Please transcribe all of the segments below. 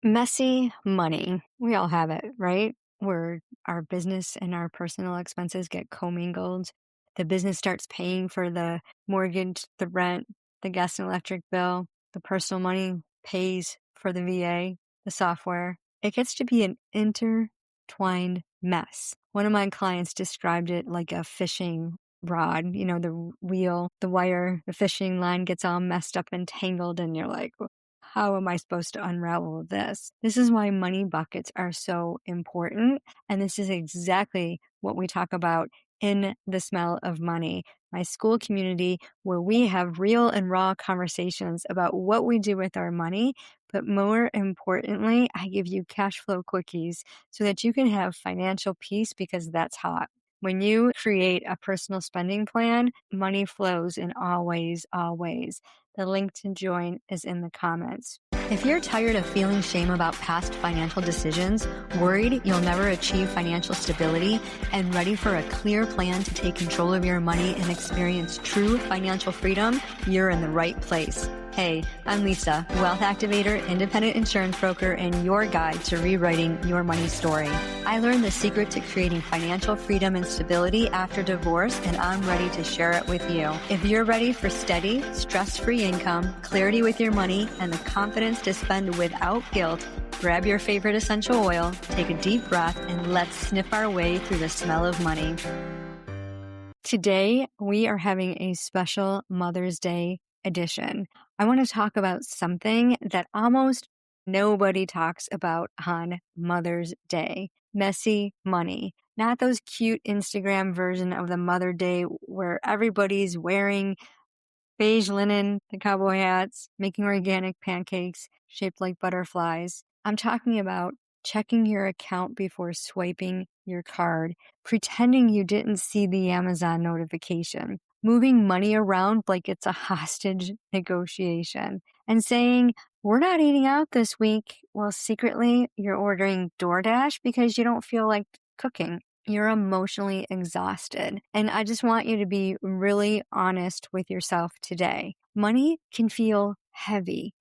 Messy money. We all have it, right? Where our business and our personal expenses get commingled. The business starts paying for the mortgage, the rent, the gas and electric bill. The personal money pays for the VA, the software. It gets to be an intertwined mess. One of my clients described it like a fishing rod, the wheel, the wire, the fishing line gets all messed up and tangled, and you're like, how am I supposed to unravel this? This is why money buckets are so important. And this is exactly what we talk about in The Smell of Money, my school community where we have real and raw conversations about what we do with our money. But more importantly, I give you cash flow quickies so that you can have financial peace, because that's hot. When you create a personal spending plan, money flows in all ways, always. The link to join is in the comments. If you're tired of feeling shame about past financial decisions, worried you'll never achieve financial stability, and ready for a clear plan to take control of your money and experience true financial freedom, you're in the right place. Hey, I'm Lisa, wealth activator, independent insurance broker, and your guide to rewriting your money story. I learned the secret to creating financial freedom and stability after divorce, and I'm ready to share it with you. If you're ready for steady, stress-free income, clarity with your money, and the confidence to spend without guilt, grab your favorite essential oil, take a deep breath, and let's sniff our way through the smell of money. Today, we are having a special Mother's Day edition. I want to talk about something that almost nobody talks about on Mother's Day. Messy money. Not those cute Instagram version of the Mother Day where everybody's wearing beige linen, the cowboy hats, making organic pancakes shaped like butterflies. I'm talking about checking your account before swiping your card, pretending you didn't see the Amazon notification, moving money around like it's a hostage negotiation, and saying, we're not eating out this week. Well, secretly, you're ordering DoorDash because you don't feel like cooking. You're emotionally exhausted. And I just want you to be really honest with yourself today. Money can feel heavy.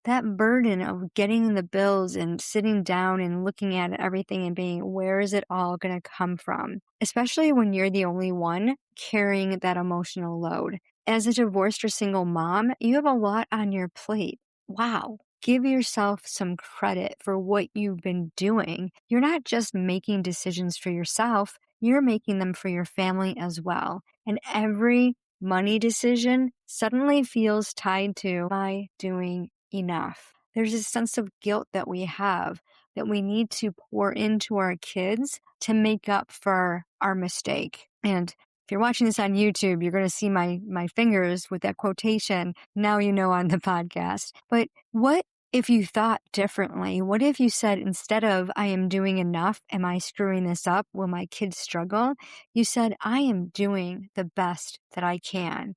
That burden of getting the bills and sitting down and looking at everything and being, where is it all going to come from? Especially when you're the only one carrying that emotional load. As a divorced or single mom, you have a lot on your plate. Wow. Give yourself some credit for what you've been doing. You're not just making decisions for yourself, you're making them for your family as well. And every money decision suddenly feels tied to, am I doing enough? There's a sense of guilt that we have that we need to pour into our kids to make up for our mistake. And if you're watching this on YouTube, you're going to see my fingers with that quotation. Now you know on the podcast. But what if you thought differently? What if you said, instead of I am doing enough, am I screwing this up? Will my kids struggle? You said, I am doing the best that I can.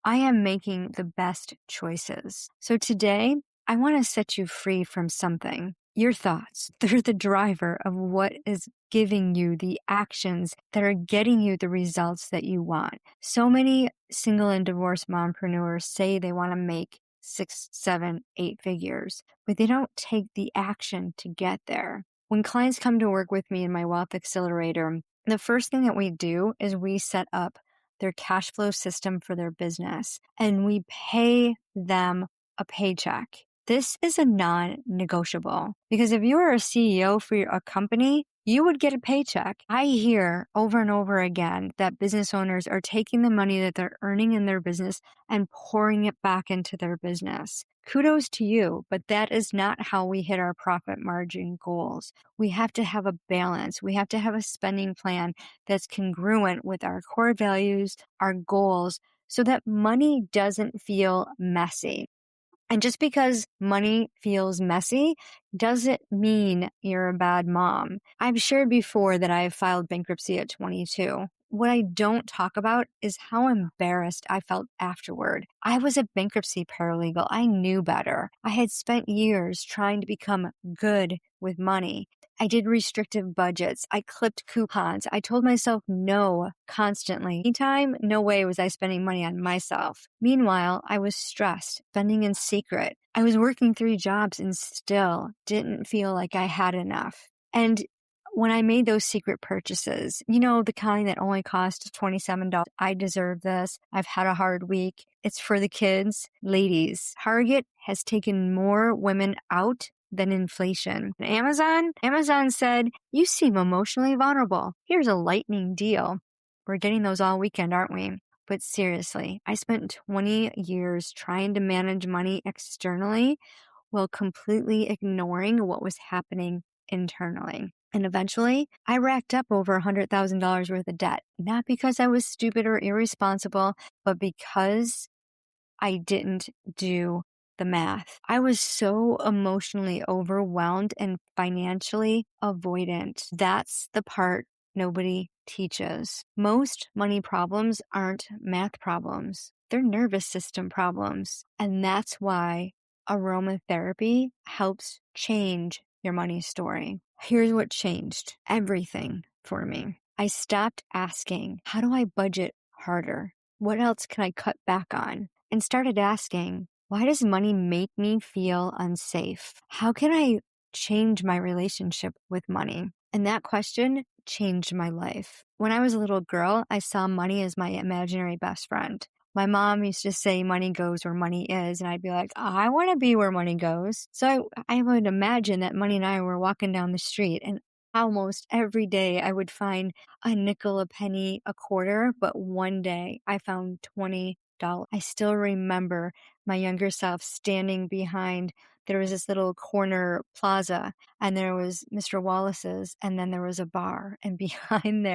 I am making the best choices. So today, I want to set you free from something. Your thoughts. They're the driver of what is giving you the actions that are getting you the results that you want. So many single and divorced mompreneurs say they want to make 6, 7, 8 figures, but they don't take the action to get there. When clients come to work with me in my Wealth Accelerator, the first thing that we do is we set up their cash flow system for their business, and we pay them a paycheck. This is a non-negotiable, because if you were a CEO for a company, you would get a paycheck. I hear over and over again that business owners are taking the money that they're earning in their business and pouring it back into their business. Kudos to you, but that is not how we hit our profit margin goals. We have to have a balance. We have to have a spending plan that's congruent with our core values, our goals, so that money doesn't feel messy. And just because money feels messy doesn't mean you're a bad mom. I've shared before that I have filed bankruptcy at 22. What I don't talk about is how embarrassed I felt afterward. I was a bankruptcy paralegal. I knew better. I had spent years trying to become good with money. I did restrictive budgets. I clipped coupons. I told myself no constantly. Anytime, no way was I spending money on myself. Meanwhile, I was stressed, spending in secret. I was working 3 jobs and still didn't feel like I had enough. And when I made those secret purchases, the kind that only cost $27, I deserve this. I've had a hard week. It's for the kids. Ladies, Target has taken more women out than inflation. Amazon said, you seem emotionally vulnerable. Here's a lightning deal. We're getting those all weekend, aren't we? But seriously, I spent 20 years trying to manage money externally while completely ignoring what was happening internally. And eventually, I racked up over $100,000 worth of debt, not because I was stupid or irresponsible, but because I didn't do the math. I was so emotionally overwhelmed and financially avoidant. That's the part nobody teaches. Most money problems aren't math problems. They're nervous system problems. And that's why aromatherapy helps change your money story. Here's what changed everything for me. I stopped asking, how do I budget harder? What else can I cut back on? And started asking, why does money make me feel unsafe? How can I change my relationship with money? And that question changed my life. When I was a little girl, I saw money as my imaginary best friend. My mom used to say money goes where money is, and I'd be like, I want to be where money goes. So I would imagine that Money and I were walking down the street, and almost every day I would find a nickel, a penny, a quarter, but one day I found $20. I still remember my younger self standing behind, there was this little corner plaza, and there was Mr. Wallace's, and then there was a bar, and behind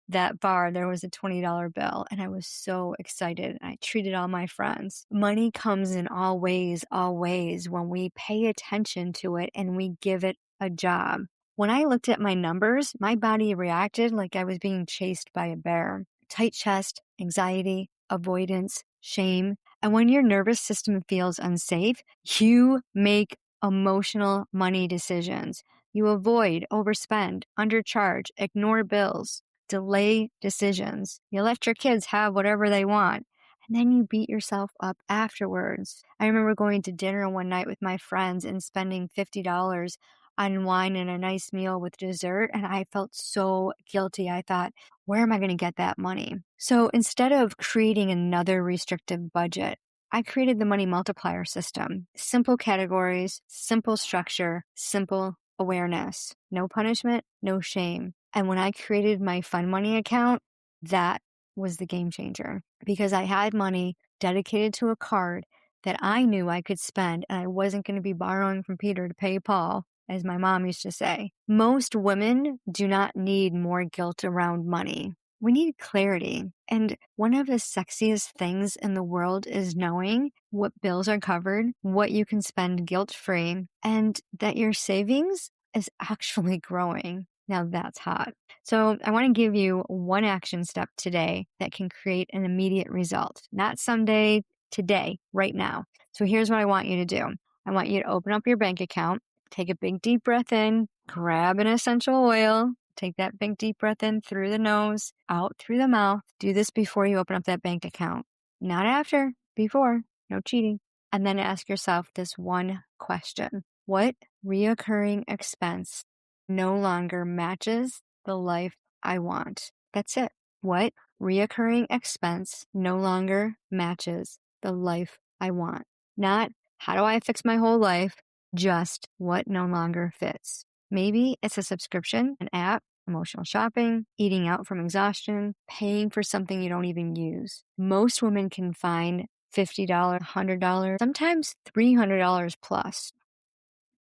that bar, there was a $20 bill, and I was so excited. I treated all my friends. Money comes in all ways when we pay attention to it and we give it a job. When I looked at my numbers, my body reacted like I was being chased by a bear. Tight chest, anxiety, avoidance, shame. And when your nervous system feels unsafe, you make emotional money decisions. You avoid, overspend, undercharge, ignore bills, delay decisions. You let your kids have whatever they want, and then you beat yourself up afterwards. I remember going to dinner one night with my friends and spending $50 on wine and a nice meal with dessert, and I felt so guilty. I thought, where am I going to get that money? So instead of creating another restrictive budget, I created the Money Multiplier System. Simple categories, simple structure, simple awareness. No punishment, no shame. And when I created my fun money account, that was the game changer because I had money dedicated to a card that I knew I could spend, and I wasn't going to be borrowing from Peter to pay Paul, as my mom used to say. Most women do not need more guilt around money. We need clarity. And one of the sexiest things in the world is knowing what bills are covered, what you can spend guilt-free, and that your savings is actually growing. Now that's hot. So I want to give you one action step today that can create an immediate result. Not someday, today, right now. So here's what I want you to do. I want you to open up your bank account, take a big deep breath in, grab an essential oil, take that big deep breath in through the nose, out through the mouth. Do this before you open up that bank account. Not after, before. No cheating. And then ask yourself this one question. What reoccurring expense no longer matches the life I want? That's it. What reoccurring expense no longer matches the life I want? Not how do I fix my whole life? Just what no longer fits. Maybe it's a subscription, an app, emotional shopping, eating out from exhaustion, paying for something you don't even use. Most women can find $50, $100, sometimes $300 plus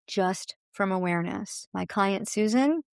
just from awareness. My client, Susan,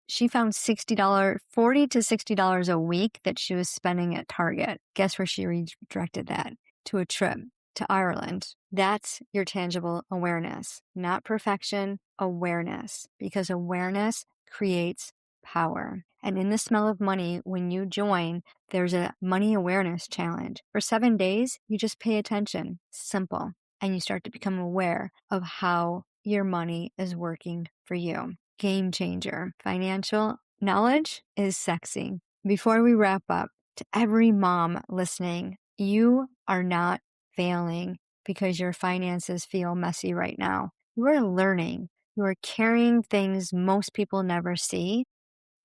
she found $40 to $60 a week that she was spending at Target. Guess where she redirected that? To a trip to Ireland. That's your tangible awareness, not perfection, awareness, because awareness creates power. And in the Smell of Money, when you join, there's a money awareness challenge. For 7 days, you just pay attention, simple, and you start to become aware of how your money is working for you. game changer. Financial knowledge is sexy. Before we wrap up, to every mom listening, you are not failing because your finances feel messy right now. You are learning. You are carrying things most people never see.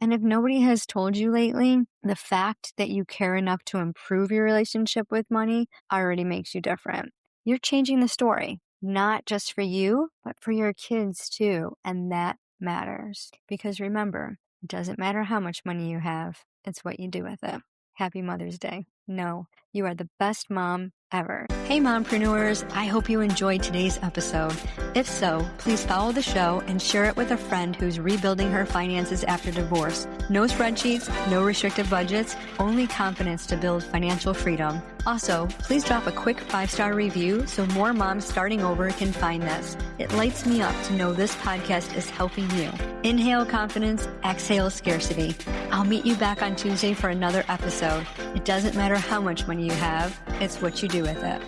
And if nobody has told you lately, the fact that you care enough to improve your relationship with money already makes you different. You're changing the story, not just for you, but for your kids too. And that matters. Because remember, it doesn't matter how much money you have, it's what you do with it. Happy Mother's Day. No, you are the best mom ever. Hey, mompreneurs, I hope you enjoyed today's episode. If so, please follow the show and share it with a friend who's rebuilding her finances after divorce. No spreadsheets, no restrictive budgets, only confidence to build financial freedom. Also, please drop a quick 5-star review so more moms starting over can find this. It lights me up to know this podcast is helping you. Inhale confidence, exhale scarcity. I'll meet you back on Tuesday for another episode. It doesn't matter how much money you have, it's what you do with it.